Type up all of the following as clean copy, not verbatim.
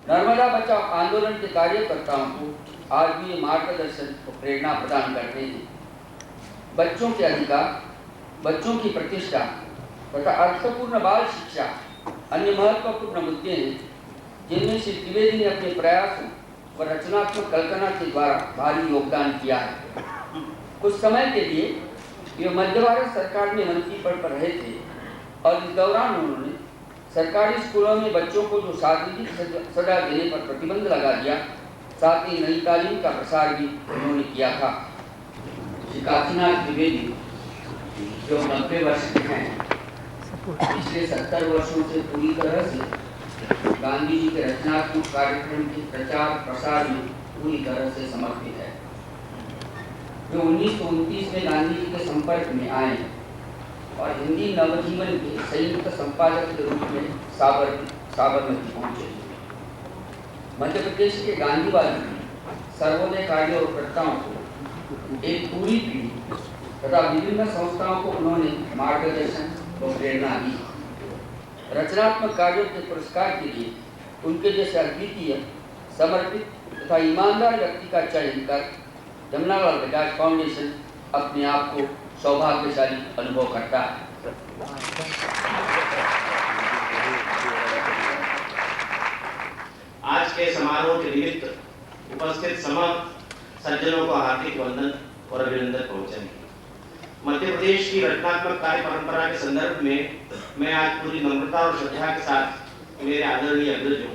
नर्मदा बचाओ आंदोलन के कार्यकर्ताओं को आज भी ये मार्गदर्शन और प्रेरणा प्रदान करते हैं। बच्चों के अधिकार, बच्चों की प्रतिष्ठा तथा अर्थपूर्ण बाल शिक्षा अन्य महत्वपूर्ण मुद्दे हैं जिनमें श्री त्रिवेदी ने अपने प्रयासों और रचनात्मक कल्पना के द्वारा भारी योगदान किया है। कुछ समय के लिए वे मध्य भारत सरकार में मंत्री पद पर रहे थे और इस दौरान उन्होंने सरकारी स्कूलों में बच्चों को जो शारीरिक सजा देने पर प्रतिबंध लगा दिया, साथ ही नई तालीम का प्रसार भी उन्होंने किया था। श्री काशीनाथ त्रिवेदी जो 90 वर्ष के हैं, पिछले 70 वर्षों से पूरी तरह से गांधी जी के रचनात्मक कार्यक्रम के प्रचार प्रसार में पूरी तरह से समर्पित है। वे 1929 में गांधी जी के संपर्क में आए और हिंदी नवजीवन के संयुक्त संपादक के रूप में साबरमती पहुंचे। मध्य प्रदेश के गांधीवादी सर्वोदय कार्यकर्ताओं को एक पूरी पीढ़ी तथा विभिन्न संस्थाओं को उन्होंने मार्गदर्शन और प्रेरणा दी। रचनात्मक कार्यों के पुरस्कार के लिए उनके जैसे अद्वितीय, समर्पित तथा ईमानदार व्यक्ति का चयन कर जमनालाल बजाज फाउंडेशन अपने आप को सौभाग्यशाली अनुभव करता है। आज के समारोह के निमित्त उपस्थित समस्त सज्जनों को हार्दिक वंदन और अभिनंदन पहुंचाएंगे। मध्य प्रदेश की रचनात्मक कार्य परंपरा के संदर्भ में मैं आज पूरी नम्रता और श्रद्धा के साथ मेरे आदरणीय अग्रजों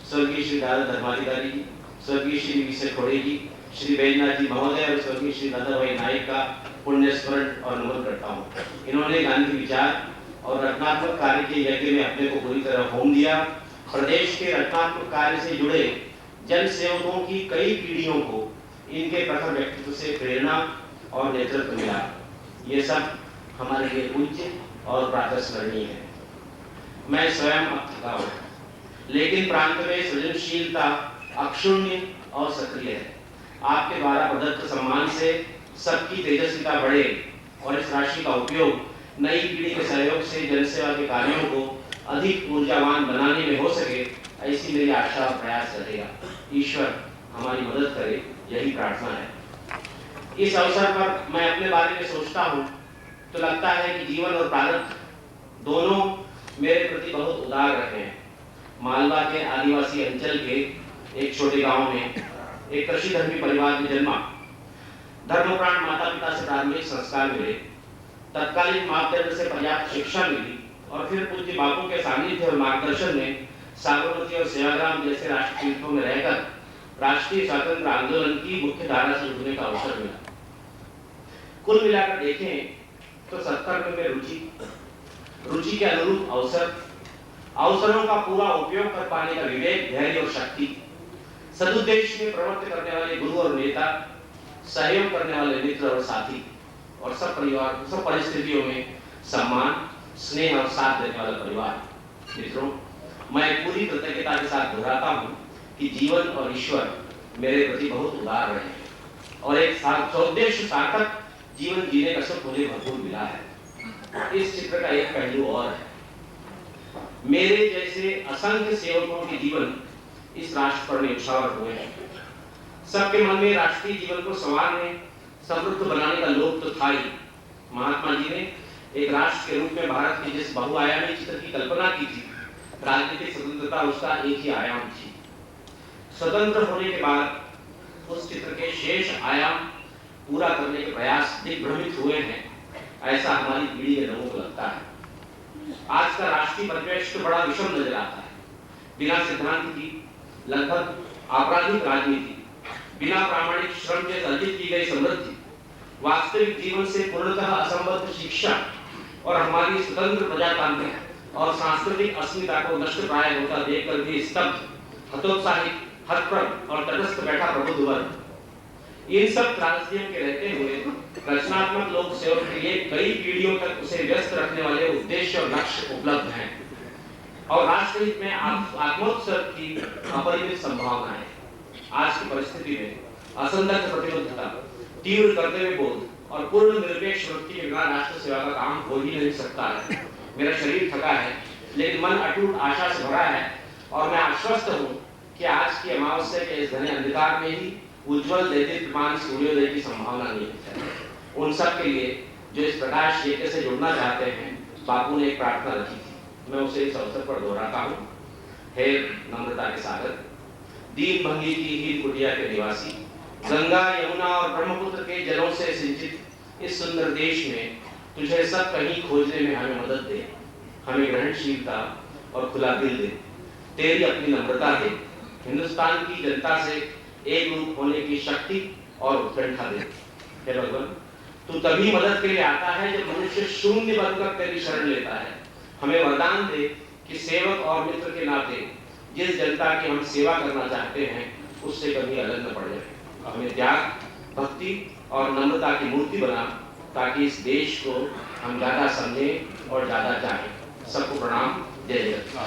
स्वर्गीय श्री दादा धर्माधिकारी जी, स्वर्गीय श्री वी.सी. खोड़े जी, श्री बैजनाथ जी महोदय और स्वर्गीय श्री दादा भाई नायक का पुण्य स्मरण और नमन करता हूँ। इन्होंने गांधी विचार और रचनात्मक कार्य के यज्ञ में अपने को पूरी तरह होम दिया। प्रदेश के रचनात्मक कार्य से जुड़े जन सेवकों की कई पीढ़ियों को इनके प्रखर व्यक्तित्व से प्रेरणा और नेतृत्व मिला। ये सब हमारे लिए पूज्य और प्रातस्मरणीय है। मैं स्वयं अब थका हूँ, लेकिन प्रांत में सृजनशीलता अक्षुण्य और सक्रिय है। आपके द्वारा प्रदत्त सम्मान से सबकी तेजस्विता बढ़े और इस राशि का उपयोग नई पीढ़ी के सहयोग से जनसेवा के कार्यों को अधिक ऊर्जावान बनाने में हो सके, ऐसी मेरी आशा और प्रयास रहेगा। ईश्वर हमारी मदद करे, यही प्रार्थना है। इस अवसर पर मैं अपने बारे में सोचता हूँ तो लगता है कि जीवन और प्रारब्ध दोनों मेरे प्रति बहुत उदार रहे हैं। मालवा के आदिवासी अंचल के एक छोटे गांव में एक कृषि धर्मी परिवार में जन्मा। धर्मप्राण माता पिता से प्रारंभिक संस्कार मिले, तत्कालीन मापदंड से पर्याप्त शिक्षा मिली और फिर पूज्य बापू के सानिध्य और मार्गदर्शन में साबरमती और सेवाग्राम जैसे राष्ट्र तीर्थों में रहकर राष्ट्रीय स्वतंत्र आंदोलन की मुख्य धारा से जुड़ने का अवसर मिला। कुल मिलाकर देखें तो सत्कर्म में रुचि के अनुरूप अवसरों का पूरा उपयोग कर पाने का विवेक, धैर्य और शक्ति, सदुद्देश्य में प्रवृत्त करने वाले गुरु और नेता, सहयोग करने वाले मित्र और साथी, और सब परिस्थितियों में सम्मान, स्नेह और साथ देने वाला परिवार। मित्रों, मैं पूरी कृतज्ञता के साथ दोहराता हूँ कि जीवन और ईश्वर मेरे प्रति बहुत उदार रहे हैं और एक सौद्देश्य सार्थक जीवन जीने का सुख मुझे भरपूर मिला है। इस चित्र का एक पहलू और है। मेरे जैसे असंख्य सेवकों के जीवन इस राष्ट्र पर न्यौछावर हुए हैं। सबके मन में राष्ट्रीय जीवन को संवारने, समृद्ध बनाने का लोभ तो था ही। महात्मा जी ने एक राष्ट्र के रूप में भारत के जिस बहुआयामी चित्र की कल्पना की थी, राजनीतिक स्वतंत्रता उसका एक ही आयाम थी। स्वतंत्र होने के बाद उस चित्र के शेष आयाम पूरा करने के प्रयास दिग्भ्रमित हुए हैं, ऐसा हमारी पीढ़ी के लोगों को लगता है। आज का राष्ट्रीय परिवेश तो बड़ा विषम नजर आता है। बिना सिद्धांत की लगभग आपराधिक राजनीति, बिना प्रामाणिक श्रम से अर्जित की गई समृद्धि, वास्तविक जीवन से पूर्णतः असंबद्ध शिक्षा और हमारी स्वतंत्र प्रजातांत्रिक और सांस्कृतिक अस्मिता को नष्ट प्राय होता देखकर भी स्तब्ध, हतोत्साहित, हतप्रभ और तटस्थ बैठा प्रबुद्ध वर्ग, इन सब त्रासदियों के रहते हुए रचनात्मक लोक सेवक के लिए कई पीढ़ियों तक उसे व्यस्त रखने वाले उद्देश्य और लक्ष्य उपलब्ध हैं और राष्ट्रहित में आत्मोत्सर्ग की अपरिमित संभावनाएं। आज की परिस्थिति में असंदिग्ध प्रतिबद्धता, तीव्र कर्तव्य बोध और पूर्ण निरपेक्ष वृत्ति के बिना राष्ट्र सेवा का काम हो ही नहीं सकता है। मेरा शरीर थका है, लेकिन मन अटूट आशा से भरा है और मैं आश्वस्त हूँ कि आज की अमावस्या के इस घने अंधकार में ही उज्जवल देदीप्यमान सूर्योदय की संभावना नहीं है। उन सब के लिए जो इस प्रकाश यज्ञ से जुड़ना चाहते हैं, बापू ने एक प्रार्थना रखी थी, मैं उसे इस अवसर पर दोहराता हूँ। हे नम्रता के सागर, दीन भंगी की हीर कुटिया के निवासी, गंगा यमुना और ब्रह्मपुत्र के जलों से सिंचित इस सुंदर देश में तुझे सब कहीं खोजने में हमें मदद दे, हमें ग्रहणशीलता और खुला दिल दे, तेरी अपनी नम्रता दे, हिंदुस्तान की जनता से एक रूप होने की शक्ति और उत्कंठा दे। हे भगवान, तू तभी मदद के लिए आता है जब मनुष्य शून्य बनकर तेरी शरण लेता है। हमें वरदान दे कि सेवक और मित्र के नाते जिस जनता की हम सेवा करना चाहते हैं उससे कभी अलग न पड़ जाए। हमें त्याग, भक्ति और नम्रता की मूर्ति बना, ताकि इस देश को हम ज्यादा समझें और ज्यादा चाहें। सबको प्रणाम। जय जगत।